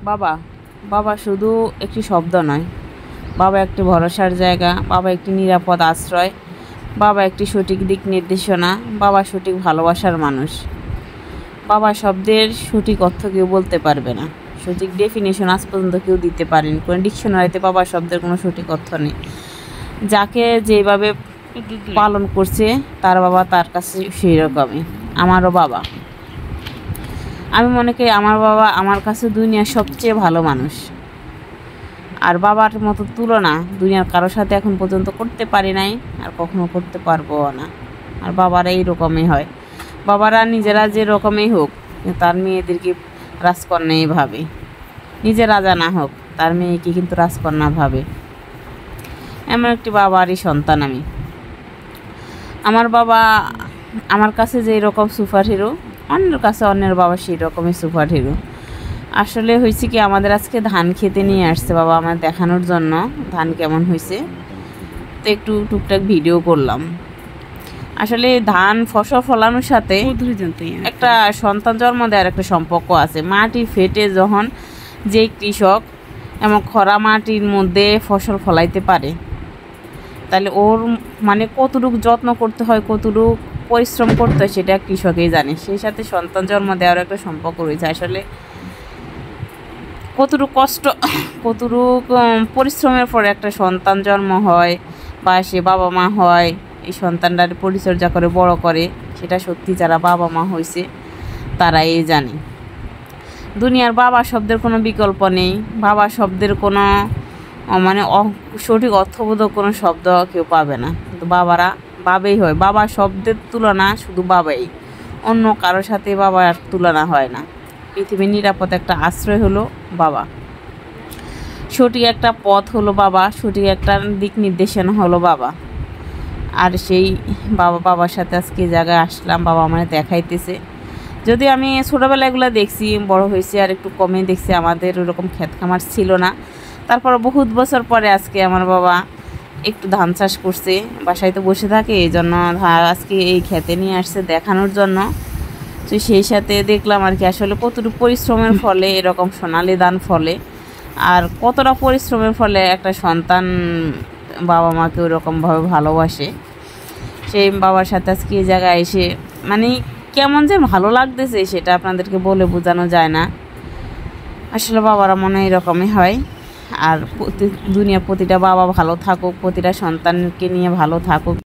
বাবা বাবা শুধু একটি শব্দ নয়, বাবা একটি ভরসার জায়গা, বাবা একটি নিরাপদ আশ্রয়, বাবা একটি সঠিক দিক নির্দেশনা, বাবা সঠিক ভালোবাসার মানুষ। বাবা শব্দের সঠিক অর্থ কেউ বলতে পারবে না, সঠিক ডেফিনেশন আজ পর্যন্ত কেউ দিতে পারেনি। কোনো ডিকশনারিতে বাবা শব্দের কোনো সঠিক অর্থ নেই। যাকে যেভাবে পালন করছে তার বাবা তার কাছে সেই রকমই। আমারও বাবা, আমি মনে করি আমার বাবা আমার কাছে দুনিয়ার সবচেয়ে ভালো মানুষ। আর বাবার মতো তুলনা দুনিয়ার কারোর সাথে এখন পর্যন্ত করতে পারি নাই, আর কখনো করতে পারবো না। আর বাবারা এইরকমই হয়। বাবারা নিজেরা যে রকমই হোক, তার মেয়েদেরকে রাজকন্যাই ভাবে। নিজে রাজা না হোক, তার মেয়েকে কিন্তু রাজকন্যা ভাবে। এমন একটি বাবারই সন্তান আমি। আমার বাবা আমার কাছে যে রকম সুপার হিরো, অন্যের কাছে অন্যের বাবা সেই রকমই সুপার হিরো। আসলে হয়েছে কি, আমাদের আজকে ধান খেতে নিয়ে আসছে বাবা আমার দেখানোর জন্য ধান কেমন হয়েছে। তো একটু টুকটাক ভিডিও করলাম। আসলে ধান ফসল ফলানোর সাথে একটা সন্তান জন্ম দেওয়ার একটা সম্পর্ক আছে। মাটি ফেটে যখন যে কৃষক এমন খরা মাটির মধ্যে ফসল ফলাইতে পারে, তাহলে ওর মানে কতটুকু যত্ন করতে হয়, কতটুকু পরিশ্রম করতে হয়, সেটা কৃষকেই জানে। সেই সাথে সন্তান জন্ম দেওয়ার একটা সম্পর্ক রয়েছে। আসলে কতটুকু কষ্ট, কতটুকু পরিশ্রমের পরে একটা সন্তান জন্ম হয় বা সে বাবা মা হয়, এই সন্তানটার পরিচর্যা করে বড় করে, সেটা সত্যি যারা বাবা মা হয়েছে তারা এই জানে। দুনিয়ার বাবা শব্দের কোনো বিকল্প নেই। বাবা শব্দের কোনো মানে সঠিক অর্থবোধক কোনো শব্দ কেউ পাবে না। কিন্তু বাবারা বাবাই হয়। বাবা শব্দের তুলনা শুধু বাবাই, অন্য কারোর সাথে বাবার তুলনা হয় না। পৃথিবীর নিরাপদ একটা আশ্রয় হলো বাবা, সঠিক একটা পথ হলো বাবা, সঠিক একটা দিক নির্দেশনা হলো বাবা। আর সেই বাবার সাথে আজকে জায়গায় আসলাম, বাবা আমার দেখাইতেছে। যদি আমি ছোটোবেলা এগুলো দেখছি, বড় হয়েছি আর একটু কমে দেখছি। আমাদের ওরকম ক্ষেত খামার ছিল না। তারপর বহুত বছর পরে আজকে আমার বাবা একটু ধান চাষ করছে, বাসায় তো বসে থাকে, এই জন্য আজকে এই ক্ষেতে নিয়ে আসছে দেখানোর জন্য। তো সেই সাথে দেখলাম আর কি, আসলে কতটুকু পরিশ্রমের ফলে এরকম সোনালি ধান ফলে, আর কতটা পরিশ্রমের ফলে একটা সন্তান বাবা মাকে ওরকমভাবে ভালোবাসে। সেই বাবার সাথে আজকে এই জায়গায় এসে মানে কেমন যে ভালো লাগতেছে, সেটা আপনাদেরকে বলে বোঝানো যায় না। আসলে বাবারা মনে এরকমই হয়। আর দুনিয়া প্রতিটা বাবা ভালো থাকুক, প্রতিটা সন্তানকে নিয়ে ভালো থাকুক।